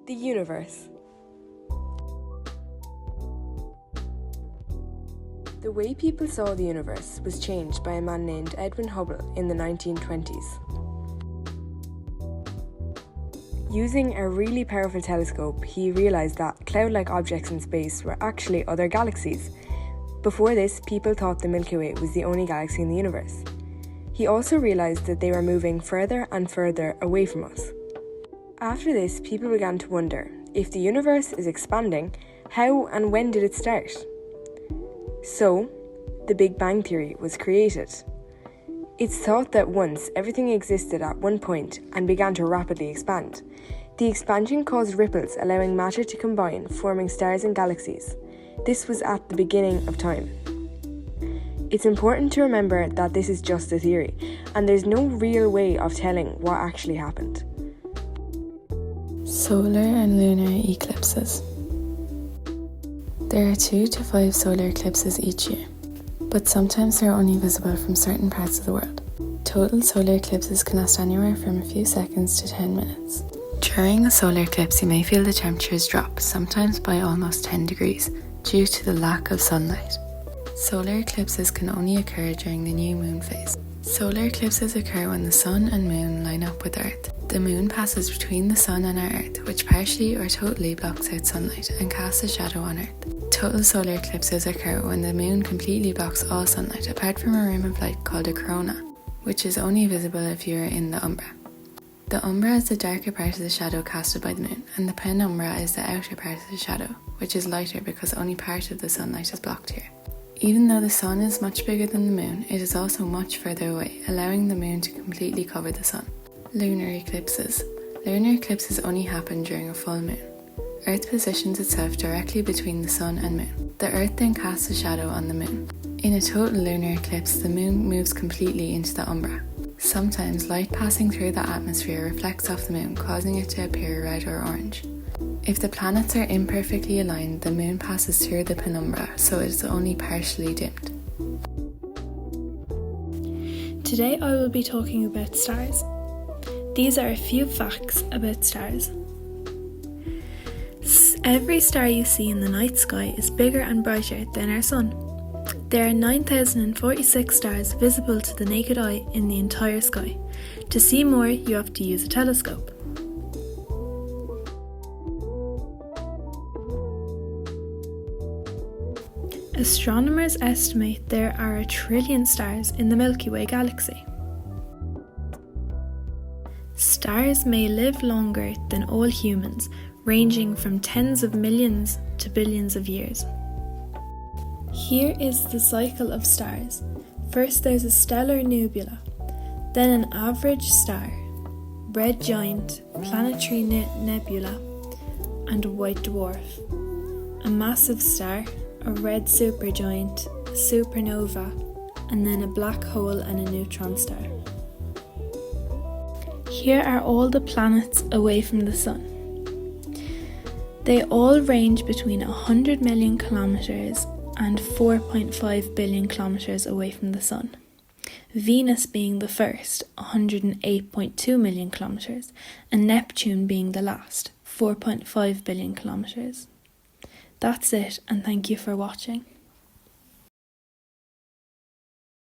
The universe. The way people saw the universe was changed by a man named Edwin Hubble in the 1920s. Using a really powerful telescope, he realised that cloud-like objects in space were actually other galaxies. Before this, people thought the Milky Way was the only galaxy in the universe. He also realised that they were moving further and further away from us. After this, people began to wonder, if the universe is expanding, how and when did it start? So, the Big Bang Theory was created. It's thought that once everything existed at one point and began to rapidly expand. The expansion caused ripples, allowing matter to combine, forming stars and galaxies. This was at the beginning of time. It's important to remember that this is just a theory, and there's no real way of telling what actually happened. Solar and lunar eclipses. There are 2 to 5 solar eclipses each year, but sometimes they're only visible from certain parts of the world. Total solar eclipses can last anywhere from a few seconds to 10 minutes. During a solar eclipse, you may feel the temperatures drop, sometimes by almost 10 degrees, due to the lack of sunlight. Solar eclipses can only occur during the new moon phase. Solar eclipses occur when the sun and moon line up with Earth. The moon passes between the sun and our Earth, which partially or totally blocks out sunlight and casts a shadow on Earth. Total solar eclipses occur when the moon completely blocks all sunlight, apart from a rim of light called a corona, which is only visible if you are in the umbra. The umbra is the darker part of the shadow casted by the moon, and the penumbra is the outer part of the shadow, which is lighter because only part of the sunlight is blocked here. Even though the sun is much bigger than the moon, it is also much further away, allowing the moon to completely cover the sun. Lunar eclipses. Lunar eclipses only happen during a full moon. Earth positions itself directly between the sun and moon. The Earth then casts a shadow on the moon. In a total lunar eclipse, the moon moves completely into the umbra. Sometimes light passing through the atmosphere reflects off the moon, causing it to appear red or orange. If the planets are imperfectly aligned, the moon passes through the penumbra, so it is only partially dimmed. Today I will be talking about stars. These are a few facts about stars. Every star you see in the night sky is bigger and brighter than our sun. There are 9,046 stars visible to the naked eye in the entire sky. To see more, you have to use a telescope. Astronomers estimate there are 1 trillion stars in the Milky Way galaxy. Stars may live longer than all humans, ranging from tens of millions to billions of years. Here is the cycle of stars. First there's a stellar nebula, then an average star, red giant, planetary nebula, and a white dwarf. A massive star, a red supergiant, a supernova, and then a black hole and a neutron star. Here are all the planets away from the Sun. They all range between 100 million kilometers and 4.5 billion kilometers away from the Sun. Venus being the first, 108.2 million kilometers, and Neptune being the last, 4.5 billion kilometers. That's it, and thank you for watching.